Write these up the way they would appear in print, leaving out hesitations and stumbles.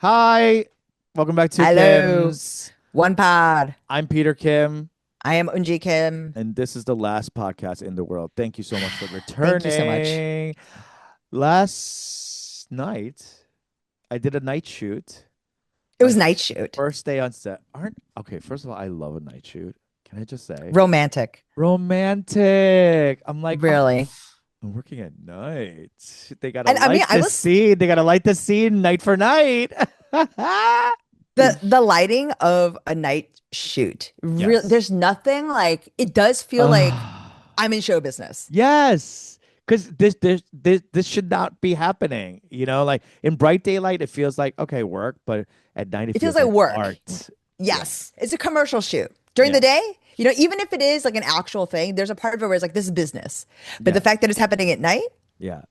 Hi, welcome back to Hello, Kim's. One Pod. I'm Peter Kim, I am Unji Kim. and this is the last podcast in the world. Thank you so much for Thank you so much. returning. Last night, I did a night shoot. It My was night shoot. first day on set. Aren't okay. First of all, I love a night shoot. Can I just say, Romantic. romantic? I'm like, oh, Really. I'm working at night. They gotta And I mean, light I the was scene. They gotta light the scene night for night. the lighting of a night shoot. Real Yes. there's nothing like it does feel like Ah. I'm in show business. Yes, because this should not be happening. Like in bright daylight, it feels like okay, work, but at night it It feels feels like like work. art. Yeah, Yes. It's a commercial shoot. During the yeah, day, even if it is like an actual thing, there's a part of it where it's like this is business. But the yes, fact that it's happening at night, yeah.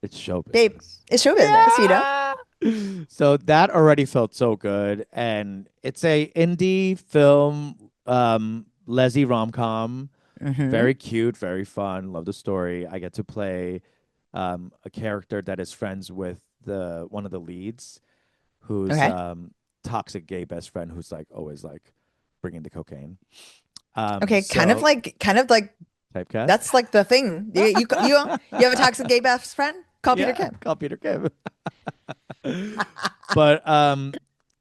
It's show babe, business. it's show business. Yeah. So that already felt so good, and it's a indie film, Leslie rom com. Hmm. Very cute, very fun. Love the story. I get to play a character that is friends with the one of the leads, who's Okay. toxic gay best friend who's like always like bringing the cocaine. Okay, So kind of like typecast. that's like the thing. You have a toxic gay best friend? Call Peter Yeah, Kim. call Peter Kim. But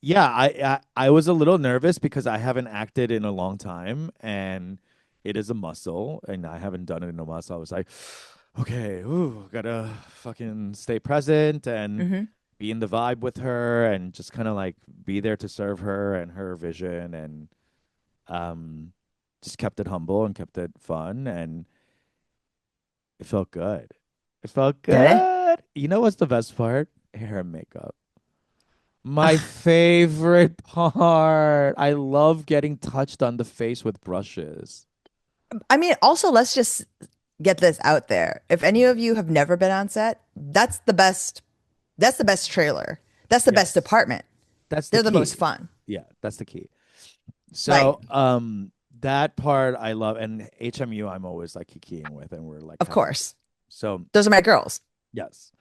yeah, I was a little nervous because I haven't acted in a long time, and it is a muscle, and I haven't done it in a while. So I was like, okay, ooh, gotta fucking stay present and Hmm. be in the vibe with her, and just kind of like be there to serve her and her vision, and um, just kept it humble and kept it fun, and it felt good. It felt Did it? good. You know what's the best part? Hair and makeup. My Ugh. favorite part. I love getting touched on the face with brushes. I mean, also let's just get this out there. If any of you have never been on set, that's the best. That's the best trailer. That's the best Yes. department. That's the They're the most key. fun. Yeah, that's the key. Right. So, that part I love, and HMU I'm always like kikiing with, and we're like Of kind of course. so Those are my girls. yes.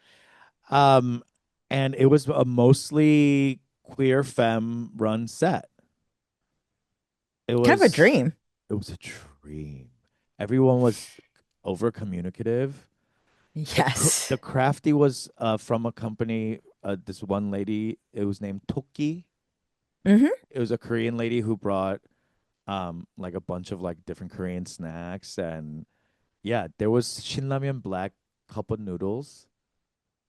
Um, and it was a mostly queer femme run set. It Kind of a was dream. it was a dream. Everyone was over communicative. The Yes. crafty was from a company. This one lady, it was named Toki. Hmm. It was a Korean lady who brought like a bunch of like different Korean snacks, and yeah, there was shinramyeon black cup of noodles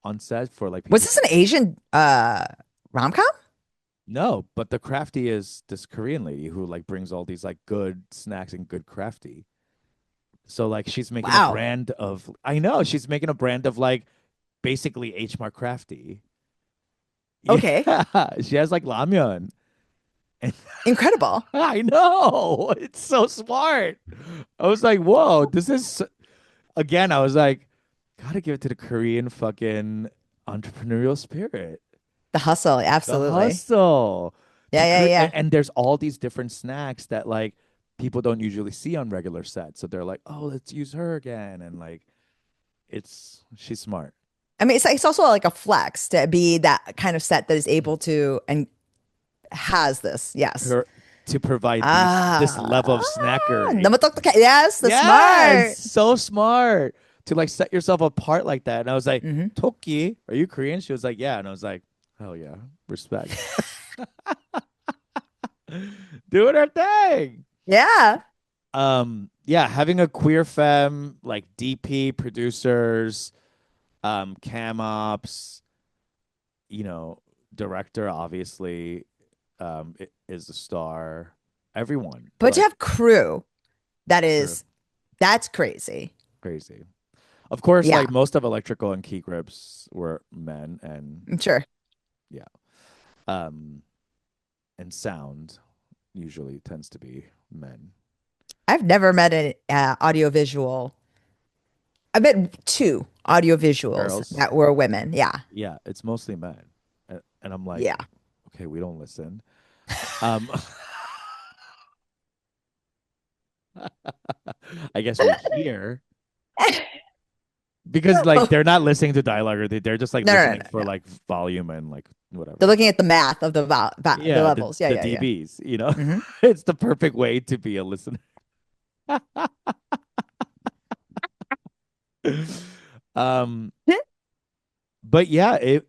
on set for like Was people this to. an Asian rom-com? No, but the crafty is this Korean lady who like brings all these like good snacks and good crafty. So like she's making a Wow. brand of. I know she's making a brand of like basically H Mart crafty. Yeah, Okay. she has like ramyun. And Incredible. I know it's so smart. I was like, whoa, this is again. I was like, gotta give it to the Korean fucking entrepreneurial spirit, The hustle, the absolutely. hustle. Yeah, yeah, yeah. And there's all these different snacks that like people don't usually see on regular sets. So they're like, oh, let's use her again, and like she's smart. I mean, it's also like a flex to be that kind of set that is able to and has this. Yes. Her to provide this Ah, level of snackery. naman yes, the Yes, smart. so smart to like set yourself apart like that. And I was like, Hmm. Toki, are you Korean? She was like, yeah. And I was like, hell yeah, respect. Doing her thing. Yeah. Yeah, having a queer femme like DP producers, cam ops, you know, director obviously is the star. Everyone But to like have crew, that her is, that's crazy. crazy. Of course, Yeah, like most of electrical and key grips were men, and I'm sure. yeah, um, and sound usually tends to be men. I've never met an audiovisual. I met two audiovisuals Girls, that were women. Yeah. yeah, it's mostly men, and I'm like, Yeah. okay, we don't listen. Um, I guess we hear. because like they're not listening to dialogue or they're just like No, no, no, listening no, for no. like volume and like They're whatever. looking at the math of the Yeah, levels. Yeah, the yeah, yeah. dBs, you know. Hmm. It's the perfect way to be a listener. um but yeah, it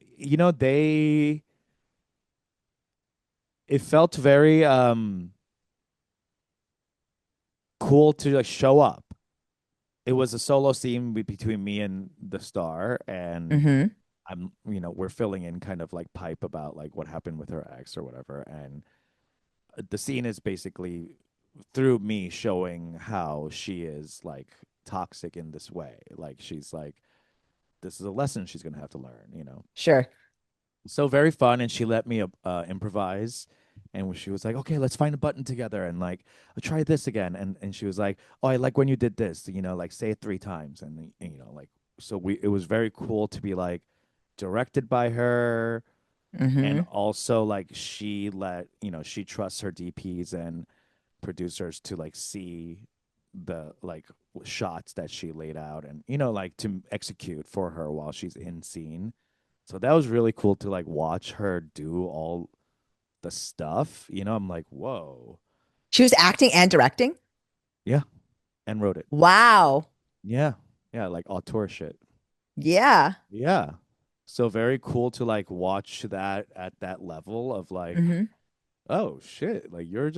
felt very cool to like show up. It was a solo scene between me and the star, and Hmm. we're filling in kind of like pipe about like what happened with her ex or whatever, and the scene is basically through me showing how she is like toxic in this way. Like she's like, this is a lesson she's gonna have to learn. Sure. So very fun, and she let me improvise, and she was like, okay, let's find a button together, and like try this again, and she was like, oh, I like when you did this, like say it 3 times, and like, so we it was very cool to be like directed by her, and Hmm. also like she trusts her DPs and producers to like see the like shots that she laid out, and like to execute for her while she's in scene. So that was really cool to like watch her do all the stuff. I'm like, whoa. She was acting and directing. Yeah. And wrote it. Wow. Yeah. Yeah. Like auteur shit. Yeah. Yeah. So very cool to like watch that at that level of like, Hmm. oh shit. Like you're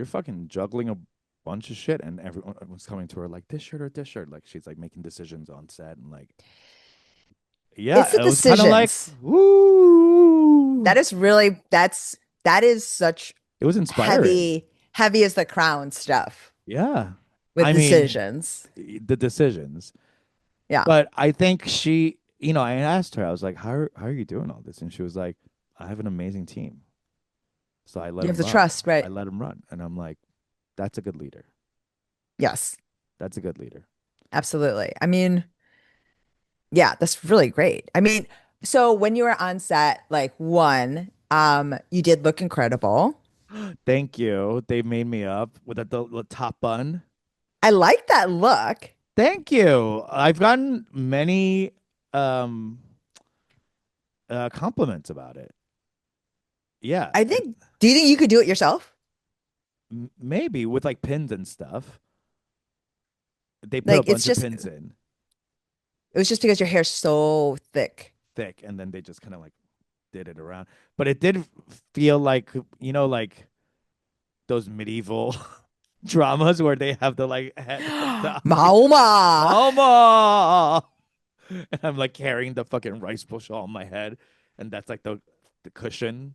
fucking juggling a bunch of shit, and everyone was coming to her like this shirt or this shirt. Like she's like making decisions on set, and like, It's the yeah, it was kind of like, decisions. woo. That is such It was inspiring. heavy as the crown stuff Yeah. with I mean, decisions. the decisions. Yeah. But I think I asked her, I was like, how are you doing all this? And she was like, I have an amazing team. So I let You have him to run. trust, right? I let him run. And I'm like, that's a good leader. Yes, That's a good leader. absolutely. I mean, yeah, that's really great. I mean, so when you were on set, like one, you did look incredible. Thank you. They made me up with the top bun. I like that look. Thank you. I've gotten many um compliments about it. Yeah. I think, do you think you could do it yourself? Maybe with like pins and stuff. They put a Like bunch of pins in it was just because your hair's so thick. thick, and then they just kind of like did it around. But it did feel like, like those medieval dramas where they have the like head of the Maoma. mama. And I'm like carrying the fucking rice bush on my head, and that's like the cushion.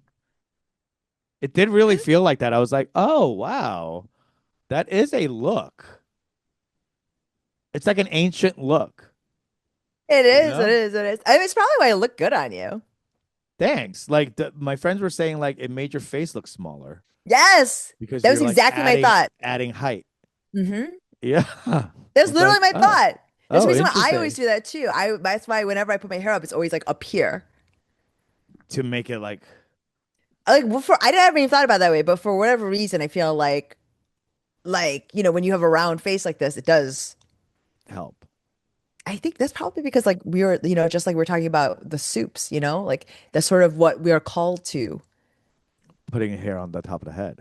It did really feel like that. I was like, oh wow, that is a look. It's like an ancient look, It you is, it know? is, it is. I mean, it's probably why it looked good on you. Thanks. Like my friends were saying, like it made your face look smaller Yes, because that you're was like exactly my thought. adding height. Hmm. Yeah. I That's was literally like, my oh, thought. There's a oh, reason why I always interesting. do that too. That's why whenever I put my hair up, it's always like up here. To make it like Like before, I didn't even thought about it that way, but for whatever reason, I feel like when you have a round face like this, it does. help. I think that's probably because like we were, just like we're talking about the soups, like that's sort of what we are called to Putting a hair on the top of the head.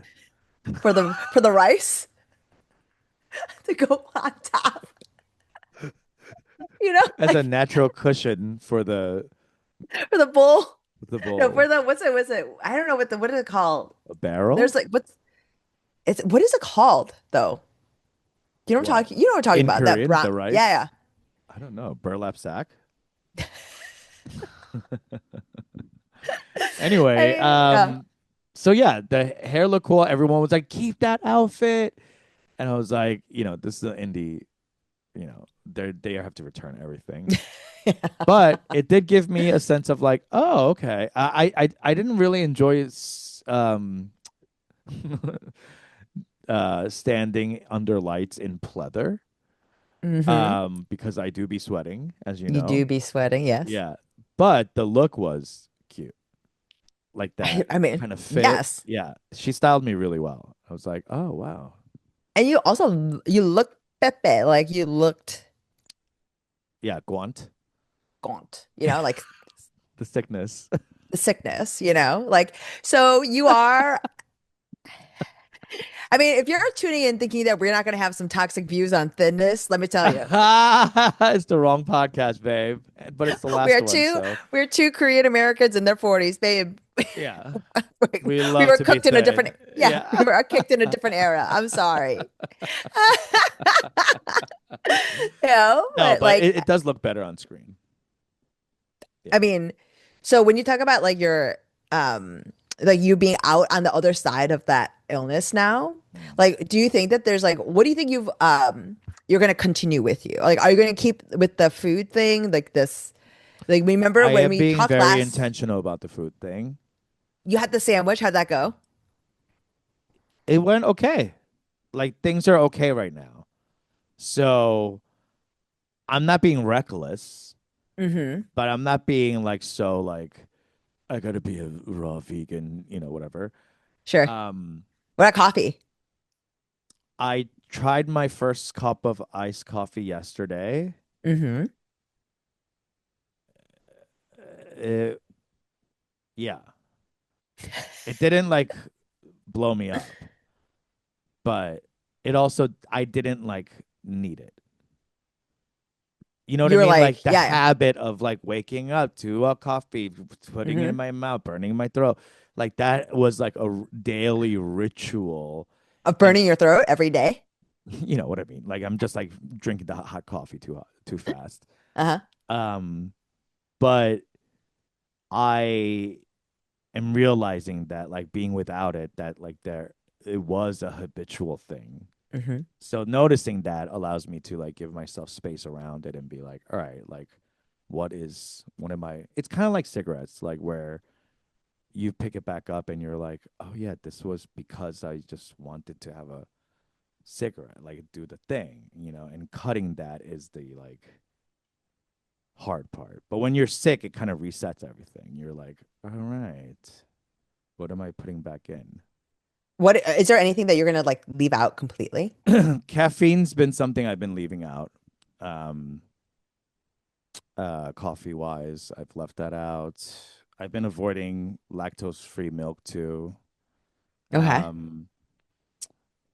for the rice to go on top, As a like natural cushion for for the bowl. the No, bowl. for the what's it? I don't know what is it called? A barrel? There's like what is it called though? You know what I'm What? talking, you know what I'm talking In about? That Korean, brown, the yeah, rice? yeah. I don't know. Burlap sack? I Anyway, mean, yeah. so yeah, the hair looked cool. Everyone was like, keep that outfit. And I was like, this is an indie, they have to return everything. But it did give me a sense of like, oh, okay. I didn't really enjoy standing under lights in pleather, Hmm. because I do be sweating, as you You know. do be sweating, yes. Yeah. But the look was cute. Like that I mean, kind of fit. yes. Yeah. She styled me really well. I was like, oh wow. And you also you look pepe, like you looked. Yeah, Gwant, gaunt, you know, like the sickness. the sickness, you know, like, so you are, I mean, if you're tuning in thinking that we're not going to have some toxic views on thinness, let me tell you, It's the wrong podcast, babe, but it's the last we're one, two, so we're two Korean Americans in their 40s, babe. yeah. We We love were to be cooked in a different, thin. yeah, we Yeah. were kicked in a different era. I'm sorry. You know, No, but but like, it does look better on screen. I Yeah. mean, so when you talk about like your um like you being out on the other side of that illness now, Mm. like do you think that there's like what do you think you're gonna continue with you? Like are you gonna keep with the food thing like this like remember I when am we being talked very last intentional about the food thing. you had the sandwich, how'd that go? It went okay. Like things are okay right now. So I'm not being reckless, Mm-hmm. but I'm not being like so like I gotta be a raw vegan, whatever. Sure. Um, What about coffee? I tried my first cup of iced coffee yesterday. Mm-hmm. It, yeah, it didn't like blow me up, but it also I didn't like need it. You know what I You were mean? like, Like the yeah, habit of like waking up to a coffee, yeah. putting it Mm-hmm. in my mouth, burning my throat. Like that was like a daily ritual. Of And burning your throat every day. you know what I mean? Like I'm just like drinking the hot coffee too fast. Uh-huh. Um, but I am realizing that like being without it, that like it was a habitual thing. Mm-hmm. So noticing that allows me to like give myself space around it and be like, all right, like what am I? It's kind of like cigarettes, like where you pick it back up and you're like, oh yeah, this was because I just wanted to have a cigarette, like do the thing, and cutting that is the like hard part. But when you're sick, it kind of resets everything. You're like, all right, what am I putting back in? What is there anything that you're gonna like leave out completely? Caffeine's been something I've been leaving out. Um, Coffee wise, I've left that out. I've been avoiding lactose free milk too. Okay. Um,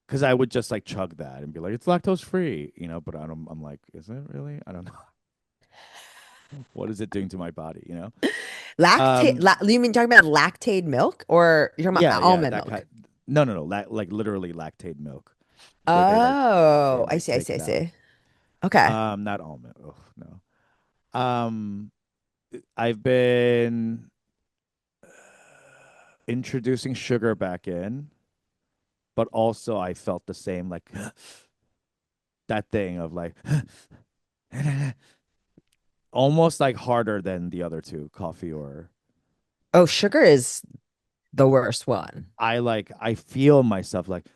because I would just like chug that and be like, it's lactose free, but I'm like, is it really? I don't know. What is it doing to my body? Lactate, Um, you mean talking about lactate milk or you're talking yeah, about yeah, almond that kind. milk? No, like literally lactate milk, where they Oh, I like see, I take see, I it out. see. Okay. Not almond. Oh no. Um, I've been introducing sugar back in, but also I felt the same like that thing of like almost like harder than the other two, coffee or Oh, sugar is the worst one. I feel myself like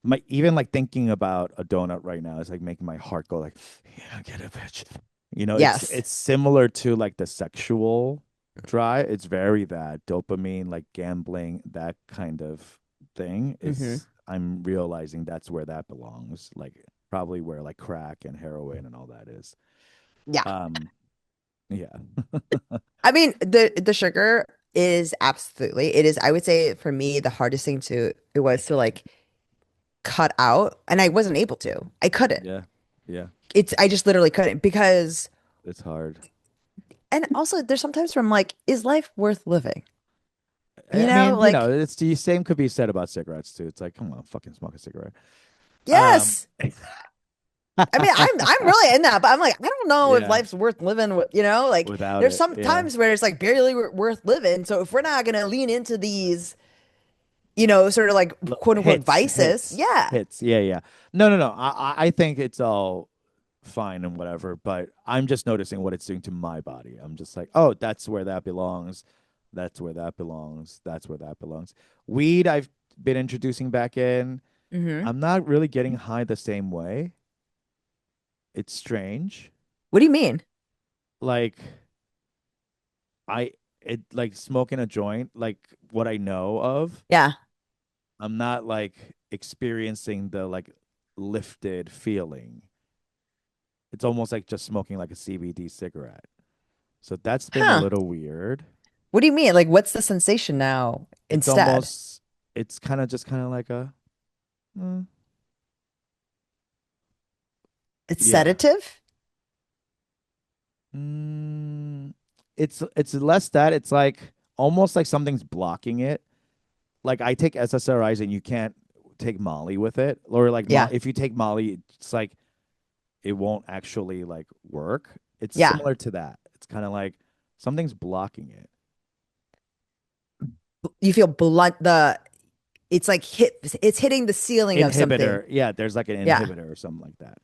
my even like thinking about a donut right now is like making my heart go like, yeah, get it, bitch. It's Yes. it's similar to like the sexual drive. It's very that dopamine, like gambling, that kind of thing Hmm. is I'm realizing that's where that belongs. Like probably where like crack and heroin and all that is. Yeah. Um, yeah. I mean, the sugar is absolutely, it is, I would say for me, the hardest thing to it was to like cut out, and I wasn't able to. I couldn't. Yeah. Yeah. I just literally couldn't because, It's hard. and also there's sometimes where I'm like, is life worth living? You I know, mean, like, it's the same could be said about cigarettes too. It's like, come on, fucking smoke a cigarette. Um, yes. I mean, I'm really in that, but I'm like, I don't know if yeah, life's worth living with, you know, like without there's it, some yeah. times where it's like barely worth living. So if we're not gonna lean into these, sort of like quote unquote Hits, vices, hits, yeah. hits. Yeah, yeah. No, no, no. I think it's all fine and whatever, but I'm just noticing what it's doing to my body. I'm just like, oh, that's where that belongs. That's where that belongs. That's where that belongs. Weed, I've been introducing back in. Hmm. I'm not really getting high the same way. It's strange. What do you mean? Like I it like smoking a joint, like what I know of, Yeah. I'm not like experiencing the like lifted feeling. It's almost like just smoking like a CBD cigarette. So that's been a Huh. little weird. What do you mean? Like, what's the sensation now It's instead? almost, it's kind of like a, mm, It's yeah. sedative? Mm, it's less that it's like almost like something's blocking it. Like I take SSRIs and you can't take Molly with it, or like Yeah. if you take Molly, it's like it won't actually like work. It's Yeah. similar to that. It's kind of like something's blocking it. You feel blunt it's like it's hitting the ceiling of something. Inhibitor, yeah. There's like an Yeah. inhibitor or something like that.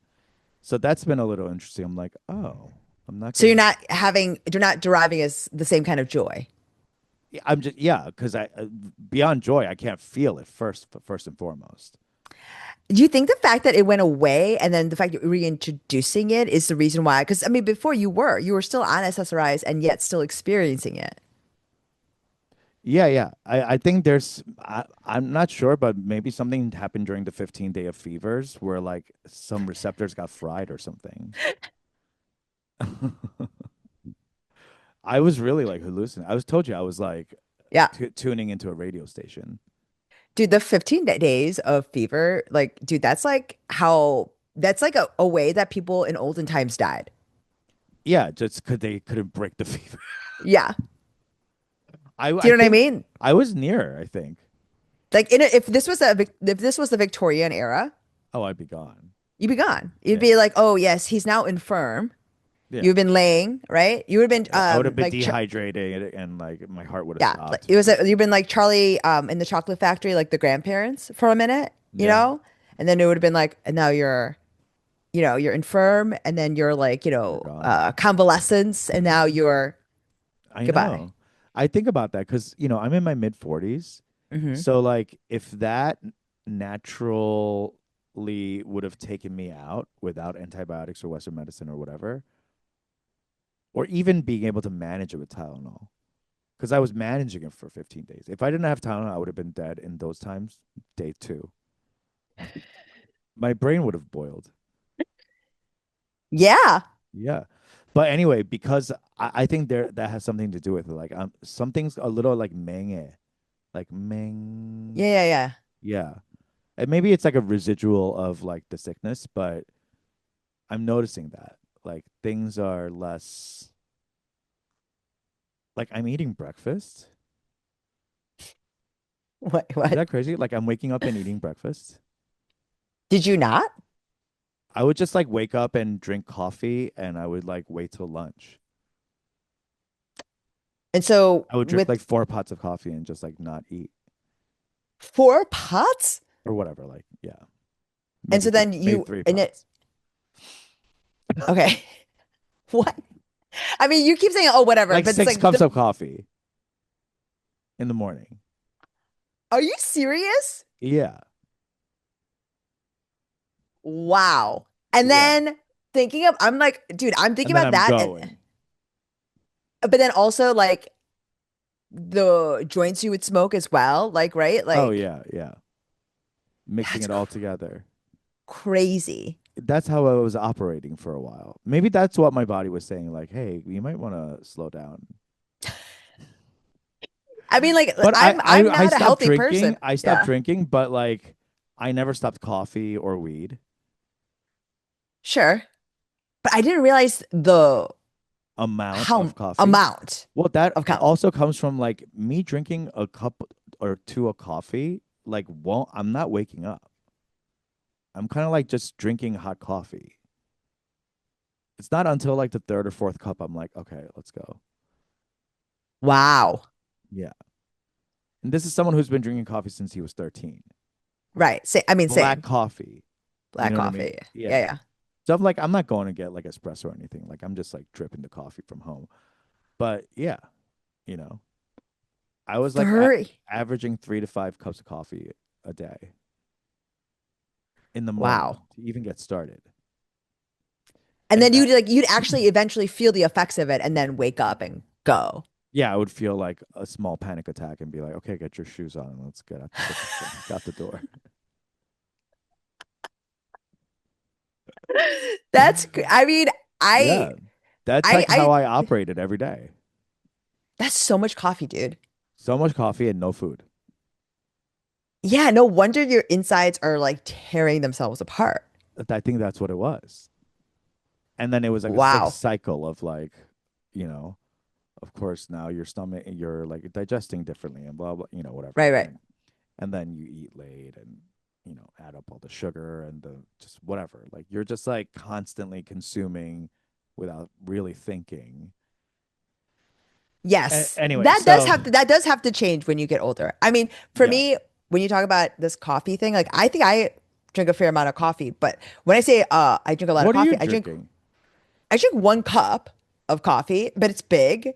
So that's been a little interesting. I'm like, oh, I'm not So gonna. you're not deriving as the same kind of joy. Yeah, I'm just yeah, because I beyond joy, I can't feel it first and foremost. Do you think the fact that it went away and then the fact that you're reintroducing it is the reason why? Because I mean, before you were still on SSRIs and yet still experiencing it. Yeah, yeah. I think I'm not sure, but maybe something happened during the 15 day of fevers where like some receptors got fried or something. I was really like hallucinating. I was told you I was like Yeah. tuning into a radio station. Dude, the 15 days of fever, like, dude, that's like a way that people in olden times died. Yeah, just could they couldn't break the fever. Yeah. Do I you know what I think mean? I was near. I think. Like if this was the Victorian era, Oh, I'd be gone. you'd be gone. You'd Yeah, be like, oh yes, he's now infirm. yeah. You've been laying, right? You would have been I would have been dehydrated and like my heart would have yeah, like stopped. it was you've been like Charlie in the Chocolate Factory, like the grandparents for a minute, you Yeah, know? And then it would have been like, and now you're, you're infirm, and then you're like, you're gone. convalescence, and now you're I goodbye. know. I think about that because I'm in my mid 40s. Hmm. So like if that naturally would have taken me out without antibiotics or Western medicine or whatever, or even being able to manage it with Tylenol, because I was managing it for 15 days. If I didn't have Tylenol, I would have been dead in those times. Day two, my brain would have boiled. Yeah. Yeah. But anyway, because I think that has something to do with it. Like something's a little like menge, like meng. Yeah, yeah, yeah. Yeah. And maybe it's like a residual of like the sickness, but I'm noticing that like things are less like I'm eating breakfast. Is What? that crazy? Like I'm waking up and eating breakfast. Did you not? I would just like wake up and drink coffee and I would like wait till lunch. And so I would drink like with 4 pots of coffee and just like not eat 4 pots? or whatever. Like, yeah, And so then maybe you three and it pots. okay. What? I mean, you keep saying, oh, whatever, Like but it's six like cups of coffee in the morning. are you serious? Yeah. Wow. And Yeah. then I'm like, dude, I'm thinking And then about I'm that. And, going. but then also like the joints you would smoke as well. Like, right? Oh, Like, yeah. Yeah. Mixing that's it all together. crazy. That's how I was operating for a while. Maybe that's what my body was saying, like, hey, you might want to slow down. I mean, like, But I'm I not a stopped healthy drinking. person. I stopped Yeah, drinking, but like I never stopped coffee or weed. sure. But I didn't realize the Amount how of coffee. amount Well, that of count. also comes from like me drinking a cup or two of coffee. Like, well, I'm not waking up. I'm kind of like just drinking hot coffee. It's not until like the third or fourth cup I'm like, okay, let's go. Wow. Yeah. And this is someone who's been drinking coffee since he was 13. Right. I mean, Black same. coffee. You Black know what I mean? coffee. Yeah. Yeah, yeah. So I'm like, I'm not going to get like espresso or anything. Like, I'm just like dripping the coffee from home. But yeah, you know, I was like 30. averaging 3 to 5 cups of coffee a day in the morning Wow. to even get started. And And then you'd actually eventually feel the effects of it and then wake up and go. yeah, I would feel like a small panic attack and be like, okay, get your shoes on and let's get the door. I mean, I Yeah. That's I like how I I operated every day. that's so much coffee, dude. So much coffee and no food. Yeah, no wonder your insides are like tearing themselves apart. I think that's what it was. And then it was like a Wow. cycle of like, you know, of course now your stomach, you're like digesting differently and blah blah, whatever. Right, right. And then you eat late and add up all the sugar and the just whatever. Like you're just like constantly consuming without really thinking. Yes. Anyway, so That does have to change when you get older. I mean, for yeah. me, when you talk about this coffee thing, like I think I drink a fair amount of coffee, but when I say I drink a lot of What are you coffee, drinking? I drink 1 cup of coffee, but it's big.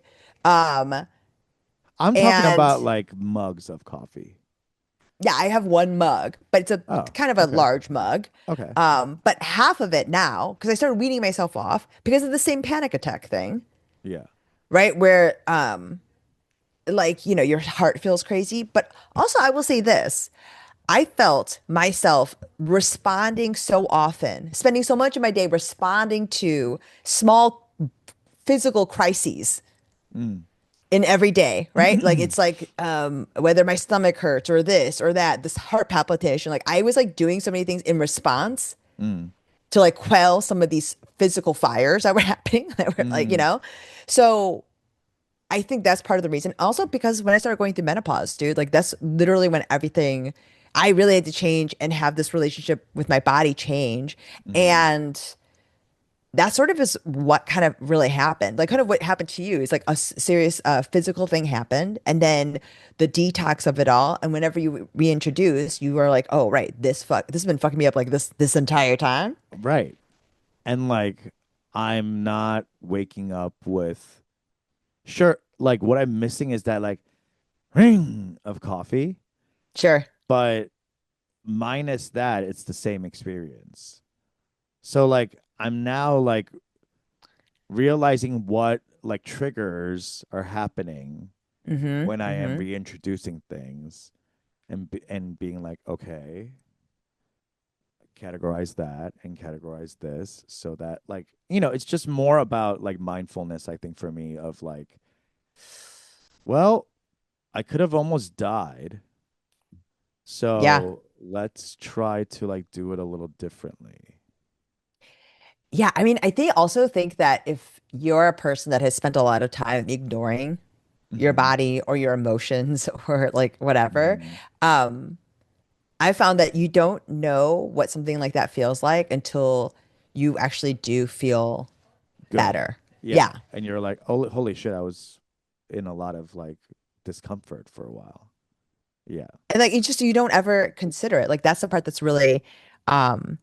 Um I'm talking and about like mugs of coffee. yeah, I have 1 mug, but it's a Oh, kind of a okay. large mug. Okay. But half of it now, because I started weaning myself off because of the same panic attack thing, Yeah. right? Where like, your heart feels crazy. But also I will say this. I felt myself responding so often, spending so much of my day responding to small physical crises Mm. in every day, right? Like it's like whether my stomach hurts or this or that, this heart palpitation. Like I was like doing so many things in response Mm. to like quell some of these physical fires that were happening that were like, Mm. So I think that's part of the reason. Also because when I started going through menopause, dude, like that's literally when everything I really had to change and have this relationship with my body change. Mm. And that sort of is what kind of really happened. Like kind of what happened to you is like a serious physical thing happened and then the detox of it all. And whenever you reintroduce, you are like, oh, right, this has been fucking me up like this entire time. Right. And like I'm not waking up with sure like what I'm missing is that like ring of coffee, Sure. but minus that it's the same experience. So like I'm now like realizing what like triggers are happening Mm-hmm. when I am Mm-hmm. reintroducing things and being like, okay, categorize that and categorize this so that like, it's just more about like mindfulness, I think for me of like, well, I could have almost died. Yeah. So let's try to like do it a little differently. Yeah. I mean, also think that if you're a person that has spent a lot of time ignoring your Mm-hmm. body or your emotions or like whatever, Mm-hmm. um, I found that you don't know what something like that feels like until you actually do feel Good. better. Yeah. Yeah. And you're like, oh, holy shit, I was in a lot of like discomfort for a while. Yeah. And like you don't ever consider it. Like that's the part that's really um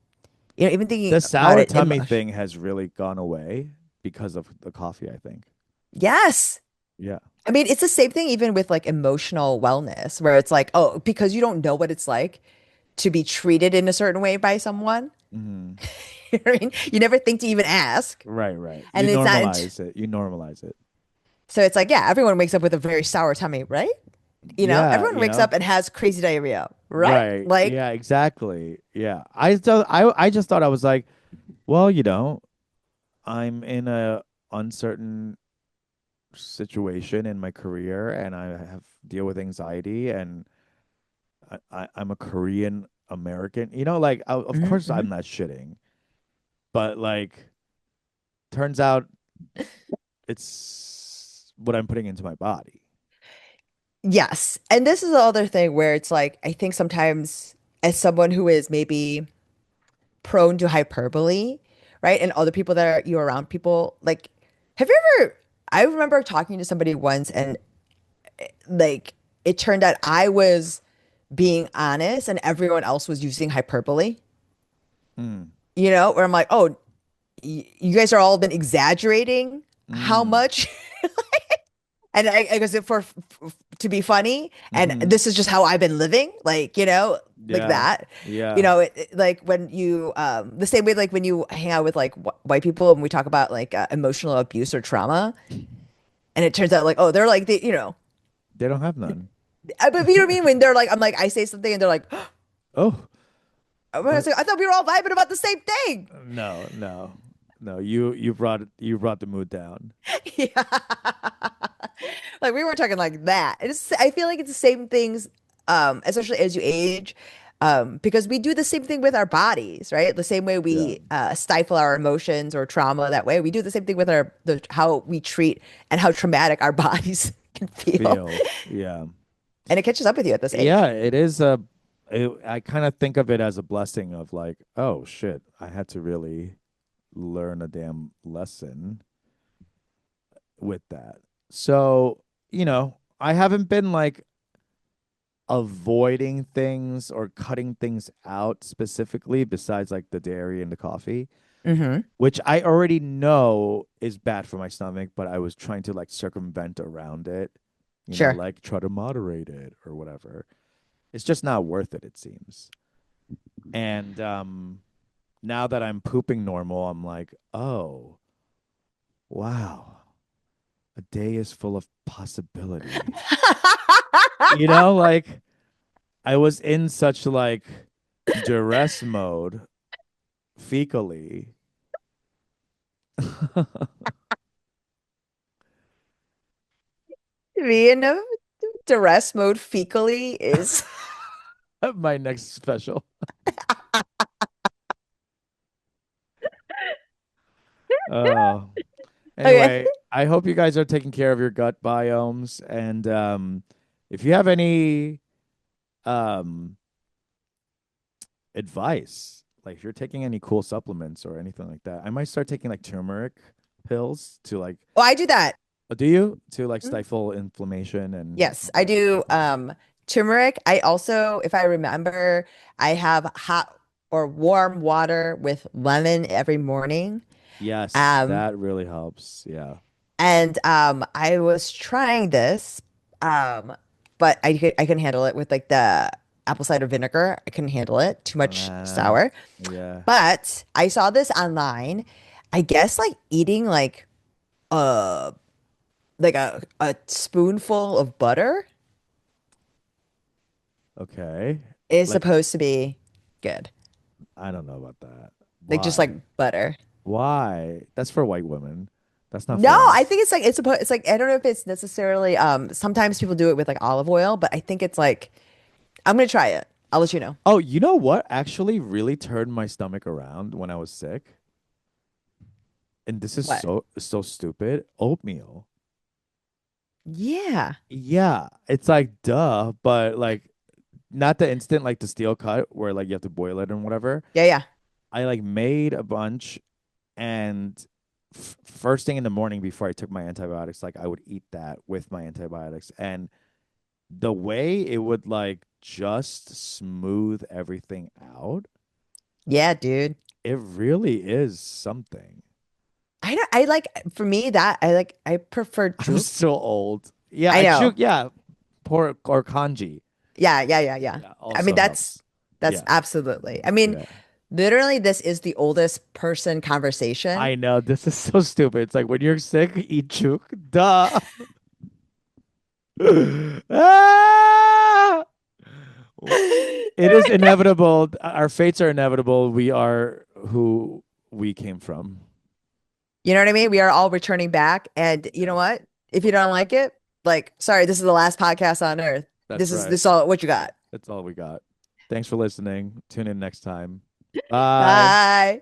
even thinking The about sour it tummy emotion. thing has really gone away because of the coffee, I think. Yes. Yeah. I mean, it's the same thing even with like emotional wellness, where it's like, oh, because you don't know what it's like to be treated in a certain way by someone. Hmm. You know what I mean? You never think to even ask. Right, right. You And it's not, normalize it. You normalize it. so it's like, yeah, everyone wakes up with a very sour tummy, right? Yeah, Everyone wakes up and has crazy diarrhea, right? right. Like, Yeah, exactly. Yeah. I just thought I was like, well, I'm in a uncertain situation in my career and I have deal with anxiety and I'm a Korean American. Like of mhm, course I'm mhm. not shitting, but like turns out it's what I'm putting into my body. Yes. And this is the other thing where it's like, I think sometimes as someone who is maybe prone to hyperbole, right? And other people that are you around people, like, have you ever, I remember talking to somebody once and like it turned out I was being honest and everyone else was using hyperbole, Mm. where I'm like, oh, you guys are all been exaggerating how Mm. much and I guess it to be funny and Mm-hmm. this is just how I've been living like like Yeah. that Yeah. like when you the same way like when you hang out with like white people and we talk about like emotional abuse or trauma and it turns out like oh they're like They don't have none. but you know what I mean when they're like I'm like I say something and they're like Oh, I was like, I thought we were all vibing about the same thing. No, no, no. You brought the mood down. Yeah. Like we weren't talking like that. I feel like it's the same things, especially as you age, because we do the same thing with our bodies, right? The same way Yeah. we stifle our emotions or trauma that way, we do the same thing with how we treat and how traumatic our bodies can feel. Feel. Yeah. And it catches up with you at this Yeah, age. it is I kind of think of it as a blessing of like, oh shit, I had to really learn a damn lesson with that. So, I haven't been like avoiding things or cutting things out specifically besides like the dairy and the coffee, Hmm. which I already know is bad for my stomach, but I was trying to like circumvent around it, Sure. like try to moderate it or whatever. It's just not worth it, it seems. And now that I'm pooping normal, I'm like, oh, wow, a day is full of possibility. Like I was in such like duress mode fecally. Being in a duress mode fecally is My next special. Oh, okay. anyway, I hope you guys are taking care of your gut biomes. And if you have any um, advice, like if you're taking any cool supplements or anything like that, I might start taking like turmeric pills to like, Well, I do that. do you? To like stifle inflammation and Yes, I do turmeric. I also, if I remember, I have hot or warm water with lemon every morning. yes, Um, that really helps. Yeah. and I was trying this, but I couldn't handle it with like the apple cider vinegar. I couldn't handle it, too much Uh, sour. yeah. But I saw this online. I guess like eating uh like a spoonful of butter Okay. is Like, supposed to be good. I don't know about that. Like just Why? like butter. Why? That's for white women. That's not No, for I us. think it's like I don't know if it's necessarily sometimes people do it with like olive oil, but I think it's like I'm gonna try it. I'll let you know. Oh, you know what actually really turned my stomach around when I was sick? And this is What? so stupid. Oatmeal. Yeah. Yeah, it's like duh, but like not the instant like the steel cut where like you have to boil it and whatever. Yeah, yeah. I like made a bunch and first thing in the morning before I took my antibiotics, like I would eat that with my antibiotics and the way it would like just smooth everything out, Yeah, dude. it really is something. I don't I like for me that I prefer I'm juke. so old. Yeah, I I know. choose. Yeah, pork or kanji. Yeah, yeah, yeah, yeah. Yeah, I mean also helps. that's Yeah, absolutely. I mean, yeah. literally this is the oldest person conversation. I know this is so stupid. It's like when you're sick, eat chook. Duh. Ah! It is inevitable. Our fates are inevitable. We are who we came from. You know what I mean? We are all returning back. And you Yeah, know what? If you don't like it, like, sorry, this is the last podcast on earth. that's right. This is all what you got. That's all we got. Thanks for listening. Tune in next time. Bye. Bye.